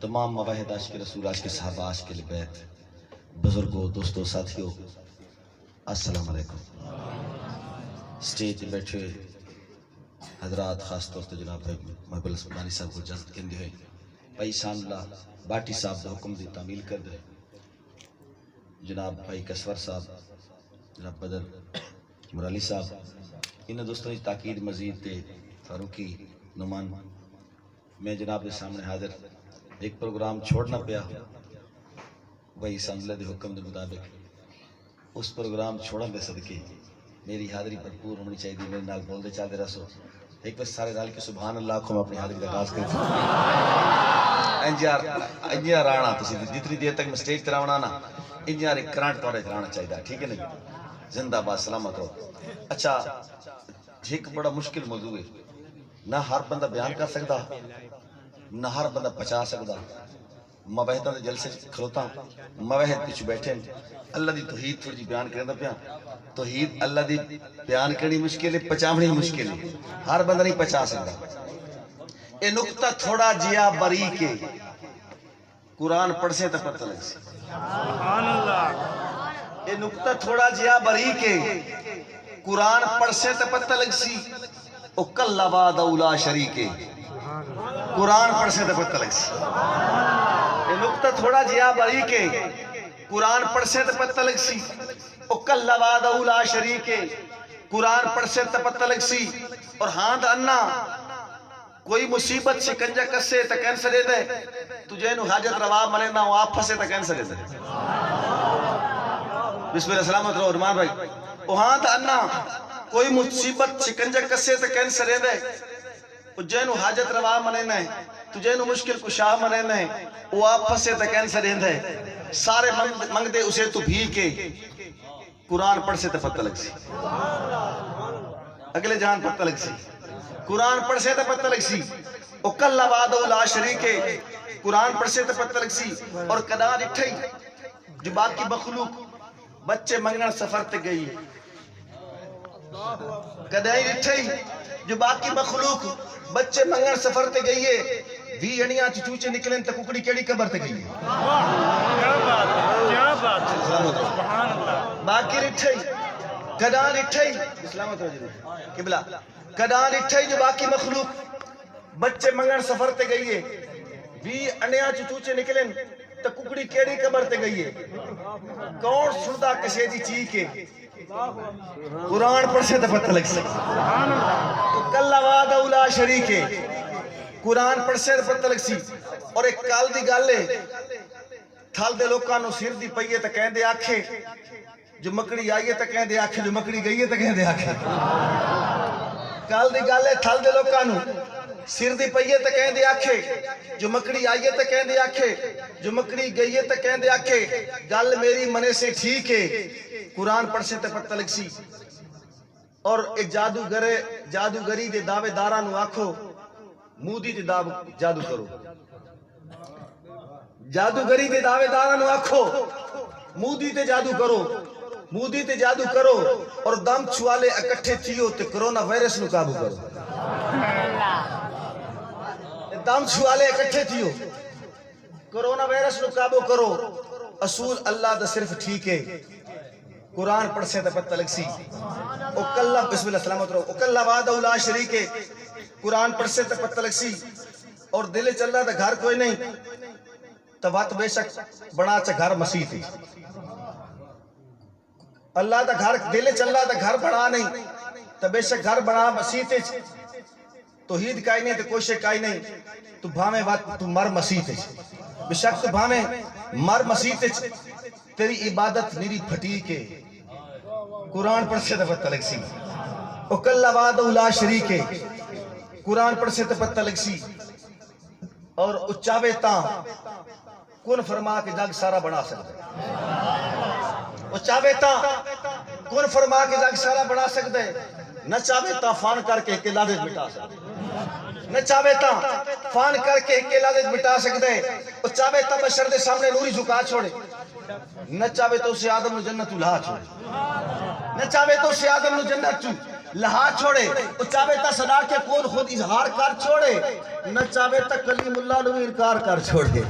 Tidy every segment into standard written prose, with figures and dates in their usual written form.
تمام مواہد عاشق رسول، عاشق صحابہ، عاشق بیت، بزرگوں، دوستوں، ساتھیوں، السلام علیکم۔ سٹیج بیٹھے حضرات، خاص طور سے جناب بھائی محب الاسمانی صاحب کو اجازت کہندے ہوئے بھائی شان اللہ باٹی صاحب دا حکم دی تعمیل کر دے، جناب بھائی کسور صاحب، جناب بدر مرالی صاحب، انہیں دوستوں کی تاکید مزید تے فاروقی نعمان، میں جناب کے سامنے حاضر ایک پروگرام چھوڑنا پیا وہی سامنے دے حکم دے مطابق، اس پروگرام چھوڑن دے صدقے میری حاضری بھرپور ہونی چاہیے، میرے نال بول دے چل دے رسو ایک بار سارے رال کے سبحان اللہ کو میں اپنی حاضری کا آغاز کرتا ہوں۔ انجیار رانا تسی جتنی دیر تک میں سٹیج تراونا نا انجیار ایک کرانٹ توڑے ترانا چاہیے، ٹھیک ہے نہیں؟ زندہ باد سلامت ہو۔ اچھا ایک بڑا مشکل موضوع ہے، نہ ہر بندہ بیان کر سکتا، نہ ہر بندہ پچا سکتا۔ مواہدہ دے جلسے کھلوتا مواہد پچھ بیٹھے اللہ دی توحید تھوڑی جی بیان کرنا پیا، توحید اللہ دی بیان کرنی مشکل ہے، پچامنی مشکل ہے، ہر بندہ نہیں پچا سکتا۔ اے نقطہ تھوڑا جیا باریک ہے، قرآن پڑھ سے تک پتہ لگ سی۔ اے نقطہ تھوڑا جیا باریک ہے، قرآن پڑھ سے تک پتہ لگ سی۔ او کل وعدہ لا شریک ہے، قرآن پڑھ سے تک پتہ لگ سی۔ اے نقطہ تھوڑا جیا باریک ہے، قرآن پڑھ سے تک پتہ لگ سی۔ او کل وعدہ لا شریک ہے، قرآن پڑھ سے تک پتہ لگ سی۔ اور ہاں دا انا کوئی مصیبت شکنجہ کسے تا کینسر دے دے، تجھے نو حاجت روا ملے نہ وہ آپ پھسے تا کینسر دے دے۔ بسم اللہ سلامت رہو رمان بھائی۔ او ہاں دا انا کوئی مصیبت شکنجہ کسے تا کینسر دے دے، تجھے نو حاجت روا ملے نہ تجھے نو مشکل کشاہ ملے نہ وہ آپ پھسے تا کینسر دے دے۔ سارے منگ دے اسے تو بھی کے، قرآن پڑھ سے تا پتہ لگ سی۔ اگلے جہان پتہ لگ سی، قرآن پڑھ سے تا پتہ لگ سی۔ او کل وعدہ لا شریک ہے، قرآن پڑھ سے تا پتہ لگ سی۔ اور کدا ڈٹھئی جو باقی مخلوق بچے منگن سفر تے گئی، کدا ڈٹھئی جو باقی مخلوق بچے منگن سفر تے گئی ہے، بھی انیاں چوچے نکلیں تا ککڑی کیڑی قبر تے گئی ہے۔ باقی ڈٹھئی کدا ڈٹھئی اسلامت رہو قبلہ، کدا ڈٹھئی جو باقی مخلوق بچے منگن سفر تے گئی ہے، بھی انیاں چوچے نکلیں تا ککڑی کیڑی قبر تے گئی ہے۔ کون سندا کشے دی چیک ہے، قرآن پڑھ سے تا پتہ لگ سی۔ تو کل وعدہ لا شریک ہے، قرآن پڑھ سے تا پتہ لگ سی۔ اور ایک کال دی گالے تھال دے لوکاں نو سر دی پئیے تا کہیں دے آکھے، جو مکڑی آئیے تا کہیں دے آکھے، جو مکڑی گئیے تا کہیں دے آکھے۔ کال دی گالے تھال دے لوکاں نو سر دی پئیے تا کہیں دے آکھے، جو مکڑی آئیے تا کہیں دے آکھے، جو مکڑی گئیے تا کہیں دے آکھے۔ گال میری منے سے ٹھیک ہے، قرآن پڑھ سے تا پتہ لگ سی۔ اور ایک جادوگری دے دعوے داراں نو آکھو مودی دے جادو کرو، جادوگری دے دعوے داراں نو آکھو مودی تے جادو کرو، مودی تے جادو کرو، اور دم چھوالے اکٹھے تھیو تے کرونا وائرس نو قابو کرو۔ دم چھوالے اکٹھے تھیو کرونا وائرس نو قابو کرو۔ اصول اللہ دا صرف ٹھیک ہے، قرآن پڑھ سے تا پتہ لگ سی۔ او کلہ بسم اللہ سلامت رہو۔ او کلہ وعدہ لا شریک ہے، قرآن پڑھ سے تا پتہ لگ سی۔ اور دل چل دا گھر کوئی نہیں تو وقت بے شک بڑا چا گھر مسیح تھی۔ اللہ دا گھر دل چل دا گھر بڑا نہیں تو بے شک گھر بڑا مسیح تھی۔ توحید کائی نہیں تو کوشش کائی نہیں، تو بھامے وقت تو مر مسیح تھی، بے شک تو بھامے مر مسیح تھی۔ تیری عبادت میری پھٹی کے، قرآن پڑھ سے تا پتہ لگ سی۔ او کل وعدہ لا شریک ہے، قرآن پڑھ سے تا پتہ لگ سی۔ اور اچاوے تاں کون فرما کے جگ سارا بنا سکتا ہے، اچاوے تاں کون فرما کے جگ سارا بنا سکتا ہے، نہ چاہے تاں فان کر کے ایک لازت مٹا سکتا ہے، نہ چاہے تاں فان کر کے ایک لازت مٹا سکتا ہے، اور چاہے تاں بشر دے سامنے نوری جھکا چھوڑے، نہ چاہے تو اسے آدم نو جنت لا چھوڑے، نہ چاہے تو اسے آدم نو جنت لہا چھوڑے وہ چاہے تا صدا کے کون خود اظہار کر چھوڑے نہ چاہے تا کلیم اللہ نوی انکار کر چھوڑے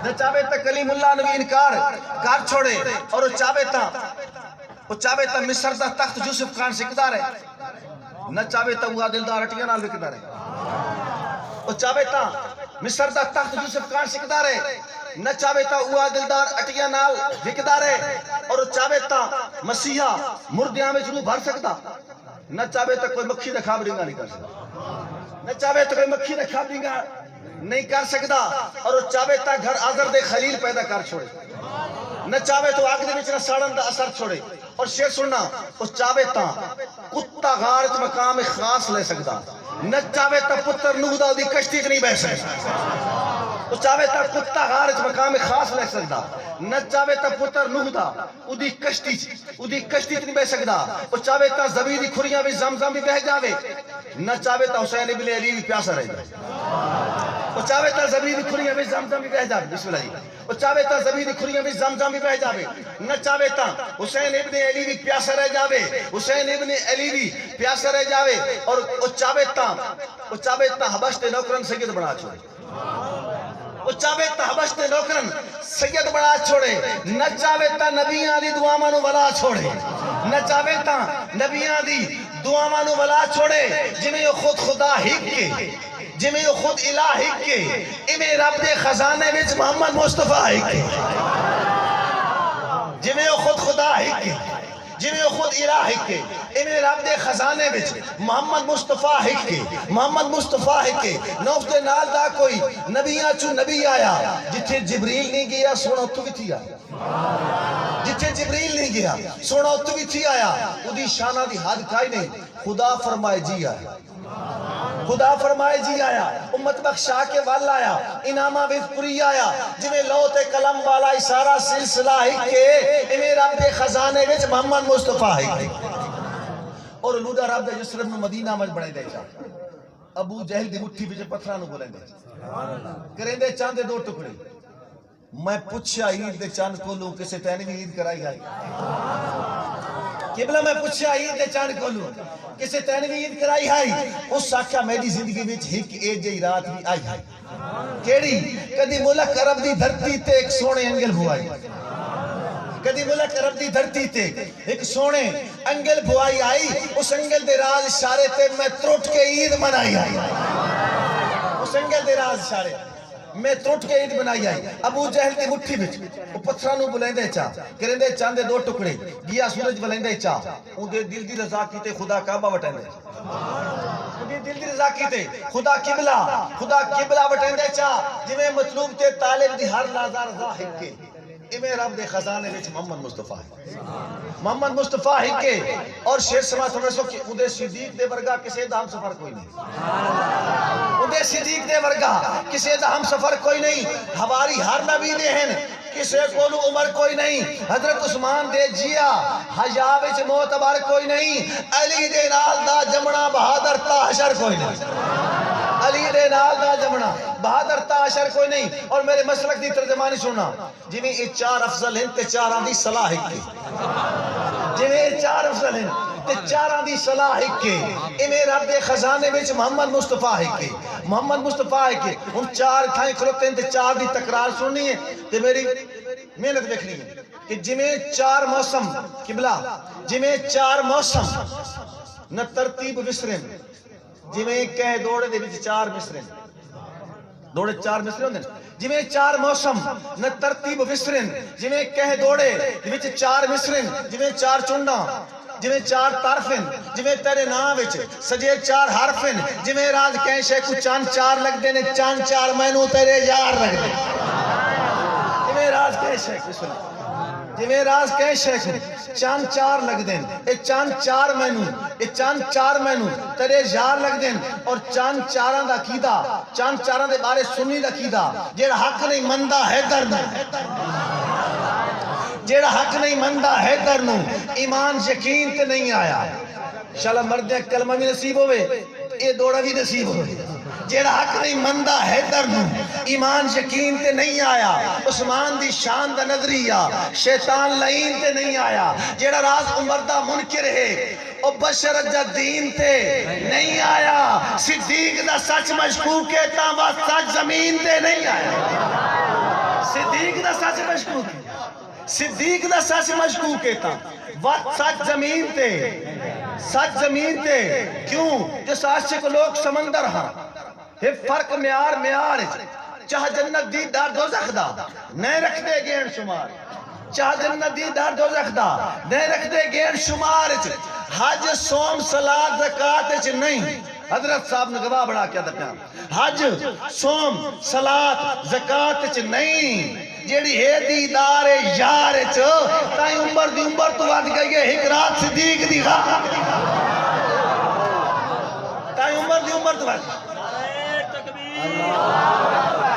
نہ چاہے تا کلیم اللہ نوی انکار کر چھوڑے اور وہ چاہے تا مصر دا تخت یوسف خان سکدار ہے نہ چاہے تا وہ دلدار اٹیاں نال وکدار ہے وہ چاہے تا مصر دا تخت یوسف خان سکدار ہے نہ چاہے تا وہ دلدار اٹیاں نال وکدار ہے اور چاہے تا مسیحا مردیاں میں جنو بھر سکتا نہ چاہے تا کوئی مکھی دا کھابرنگا نہیں کر سکتا نہ چاہے تا کوئی مکھی دا کھابرنگا نہیں کر سکتا اور چاہے تا گھر آزر دے خلیل پیدا کر چھوڑے نہ چاہے تو آگ دے وچ نہ ساڑن دا اثر چھوڑے اور شیر سننا وہ چاہے تا کتا غارت مقام خاص لے سکتا نہ چاہے تا پتر نوح دا دی کشتی نہیں بہ سکتا وہ چاہے تا کتا غارت مقام خاص لے سکتا نہ چاہے تا پتر نوح دا دی کشتی نہیں بہ سکتا وہ چاہے تا زبی دی کھریاں بھی زمزم بھی بہ جاوے نہ چاہے تا حسین ابن علی بھی پیاسا رہ جائے وہ چاہے تا زبی دی کھریاں بھی زمزم بھی بہ جاوے بسم اللہ جی وہ چاہے تا زبی دی کھریاں بھی زمزم بھی بہ جاوے نہ چاہے تا حسین ابن علی بھی پیاسا رہ جاوے حسین ابن علی بھی پیاسا رہ جاوے اور وہ چاہے تا حبش تے نوکرن سید بنا چھوڑے وہ چاہے تا حبش تے نوکرن سید بنا چھوڑے نہ چاہے تا نبیان دی دعا مانو ولا چھوڑے نہ چاہے تا نبیان دی دعا مانو ولا چھوڑے جنہیں خود خدا ہک کے جنہیں خود الہ ہک کے انہیں رب دے خزانے وچ محمد مصطفیٰ ہک کے جنہیں خود خدا ہک کے جنہیں خود الہ ہک کے انہیں رب دے خزانے وچ محمد مصطفیٰ ہک کے محمد مصطفیٰ ہک کے نوف دے نال دا کوئی نبیاں چو نبی آیا جتھے جبریل نہیں گیا سونا تو بھی تھی آیا جتھے جبریل نہیں گیا سونا تو بھی تھی آیا وہ دی شانہ دی حد کھائی نہیں خدا فرمائے جی آیا خدا فرمائے جی آیا امت بخشا کے وال آیا انامہ ویز پوری آیا جنہیں لوت قلم والا اشارہ سلسلہ ہی کے انہیں رب دے خزانے وچ محمد مصطفیٰ ہی اور لودہ رب دے یسرب نو مدینہ مجھ بڑھے دے چاہ ابو جہل دی مٹھی وچ پتھرانو بولیں دے کریں دے چاند دے دو ٹکڑے میں پوچھا عید دے چاند کو لوں کسے تینوی عید کرائی آئی قبلہ میں پوچھا عید دے چاند کو لوں کسے تینوی عید کرائی آئی اس ساکھا میری زندگی وچ ہک ایک جئی رات بھی آئی آئی کیڑی کدی ملک عرب دی دھرتی تے ایک سونے انگل بھوائی کدی ملک عرب دی دھرتی تے ایک سونے انگل بھوائی آئی اس انگل دے راز اشارے تے میں ترٹ کے عید منائی آئی اس انگل دے راز اشارے میں ترٹ کے عید بنائی آئی ابو جہل دی مٹھی بچ وہ پتھرانو بلندے چاہ کرندے چاندے دو ٹکڑے گیا سورج بلندے چاہ ان دے دل دی رضا کیتے خدا کعبہ وٹندے ان دے دل دی رضا کیتے خدا قبلہ وٹندے چاہ جویں مطلوب تے طالب دی ہر لحظہ رضا ہک کے ایویں رب دے خزانے وچ محمد مصطفیٰ ہے محمد مصطفیٰ ہک کے اور شیر سماعت ہونے سو کہ اندے صدیق دے ورگا کسے دا ہم سفر کوئی نہیں اندے صدیق دے ورگا کسے دا ہم سفر کوئی نہیں ہماری ہر نبی دے ہیں کسے کولو عمر کوئی نہیں حضرت عثمان دے جیا حیا وچ معتبر کوئی نہیں علی دے نال دا جمنا بہادر تا حشر کوئی نہیں علی دے نال دا جمنا بہادر تا حشر کوئی نہیں اور میرے مسلک دی ترجمانی سننا جنہیں یہ چار افضل ہیں تے چاراں دی صلاح کی جنہیں یہ چار افضل ہیں تے چاراں دی صلاح کے انہیں رب دے خزانے وچ محمد مصطفیٰ کے محمد مصطفیٰ کے ان چار تھائیں کھلوتے ہیں تے چار دی تکرار سننی ہے تے میری محنت دیکھنی ہے کہ جنہیں چار موسم قبلہ جنہیں چار موسم نہ ترتیب وسرن جویں کہہ دوڑے دے وچ چار مصرے دوڑے چار مصرے ہوندے جویں چار موسم نہ ترتیب وسرن جویں کہہ دوڑے دے وچ چار مصرے جویں چار چنڈا جویں چار طرفن جویں تیرے نام وچ سجے چار حرفن جویں راز کہیں شے کو چاند چار لگ دے نے چاند چار مینوں تیرے یار لگ دے جویں راز کہیں شے کو سن جویں راز کہیں شے کو چاند چار لگ دیں اے چاند چار مینوں تیرے یار لگ دیں اور چاند چاراں دا کیدا چاند چاراں دے بارے سنی دا کیدا جیڑا حق نہیں مندہ ہے درنو جیڑا حق نہیں مندہ ہے درنو ایمان یقین تے نہیں آیا انشاءاللہ مردیں کلمہ بھی نصیب ہوئے اے دوڑا بھی نصیب ہوئے جیڑا حق نہیں مندہ حیدر نو ایمان یقین تے نہیں آیا عثمان دی شان دا نظریہ شیطان لعین تے نہیں آیا جیڑا راز عمر دا منکر ہے او بشر جا دین تے نہیں آیا صدیق دا سچ مشکوک ہے تا وہ سچ زمین تے نہیں آیا صدیق دا سچ مشکوک ہے صدیق دا سچ مشکوک ہے تا وہ سچ زمین تے کیوں جس عاشق لوگ سمندر ہاں ہے فرق میار چاہ جنت دی دار دوزخ دا نہیں رکھ دے گین شمار چاہ جنت دی دار دوزخ دا نہیں رکھ دے گین شمار حج سوم صلاة زکاة نہیں حضرت صاحب نے گواہ بڑھا کیا دکھا حج سوم صلاة زکاة نہیں جیڑی ہے دیدار یار تائیں عمر تو وعد گئی ہے ایک رات صدیق دی غاہ تائیں عمر تو وعد تکبیر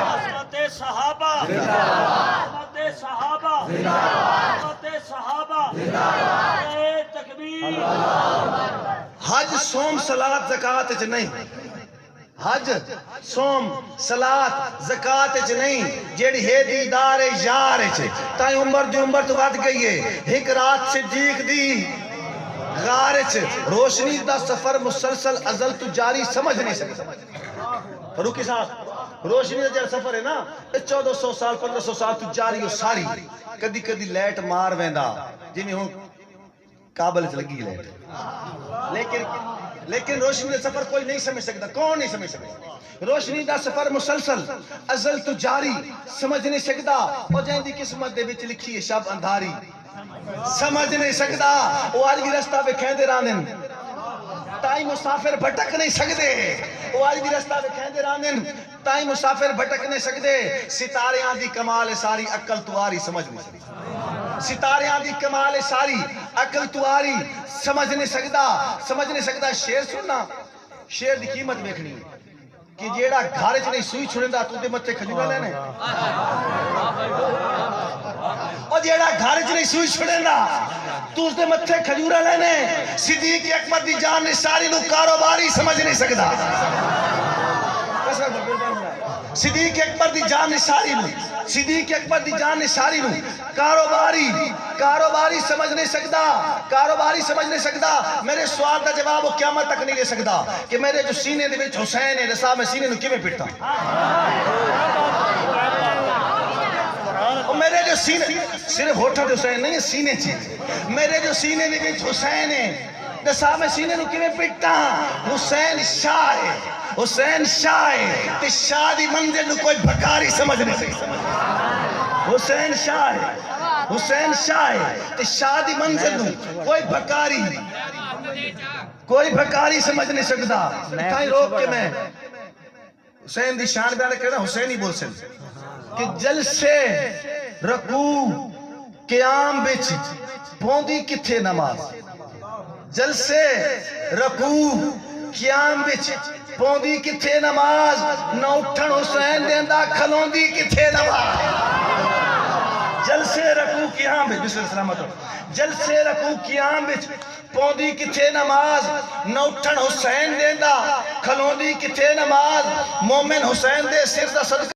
عظمت صحابہ عظمت صحابہ تکبیر حج سوم صلاة زکاة نہیں حج سوم صلاة زکاة نہیں جیڑی ہے دیدار یار تائیں عمر تو وعد گئی ہے ایک رات صدیق دی غار روشنی دا سفر مسلسل ازل تو جاری سمجھ نہیں سکتا روکی صاحب روشنی دا جار سفر ہے نا 1400 سال 1500 سال تو جاری ہو ساری کدی کدی لیٹ مار ویندا جنہیں ہوں کابل سے لگی لیٹ لیکن روشنی دا سفر کوئی نہیں سمجھ سکتا کون نہیں سمجھ سکتا روشنی دا سفر مسلسل ازل تو جاری سمجھ نہیں سکتا اور جائیں دی قسمت دے بچ لکھی ہے شب اندھاری سمجھ نہیں سکتا وہ آج بھی رستہ پہ کھیندے راندن تائیں مسافر بھٹک نہیں سکتے وہ آج بھی رستہ پہ کھیندے راندن تائیں مسافر بھٹک نہیں سکتے ستارے آندھی کمال ساری عقل تواری سمجھ نہیں سکتا ستارے آندھی کمال ساری عقل تواری سمجھ نہیں سکتا شیر سننا شیر دی قیمت بیکھنی ہے کہ جیڑا گھارے چ نہیں سوئی چھڑندا تو دے متے کھجورا لینے اور جیڑا گھارے چ نہیں سوئی چھڑندا تو اس دے متے کھجورا لینے صدیق اکبر دی جان نثاری نو کاروباری سمجھ نہیں سکدا صدیق اکبر دی جان نثاری نو صدیق اکبر دی جان نثاری نو کاروباری سمجھ نہیں سکتا میرے سوال دا جواب وہ قیامت تک نہیں دے سکتا کہ میرے جو سینے دے وچ حسین ہے نصاب میں سینے نو کیویں پٹتا اور میرے جو سینے صرف ہوٹھا دے حسین نہیں ہے سینے چ میرے جو سینے دے وچ حسین ہے نصاب میں سینے نو کیویں پٹتا حسین شاہ ہے تے شاہ دی منزل نو کوئی بھکاری سمجھ نہیں سکتا حسین شاہ ہے تے شاہ دی منزل نو کوئی بھکاری سمجھ نہیں سکتا تائیں روک کے میں حسین دی شان بیان کرنا حسین ہی بول سن کہ جلسے رکوع قیام بچ پوندی کتھے نماز جلسے رکوع قیام بچ پوندی کتھے نماز نہ اٹھن حسین دیندا کھلوندی کتھے نماز جلسے رکوع قیام بچ بسم سلامت جلسے رکوع قیام بچ پوندی کتھے نماز نہ اٹھن حسین دیندا کھلوندی کتھے نماز مومن حسین دے سر دا صدقہ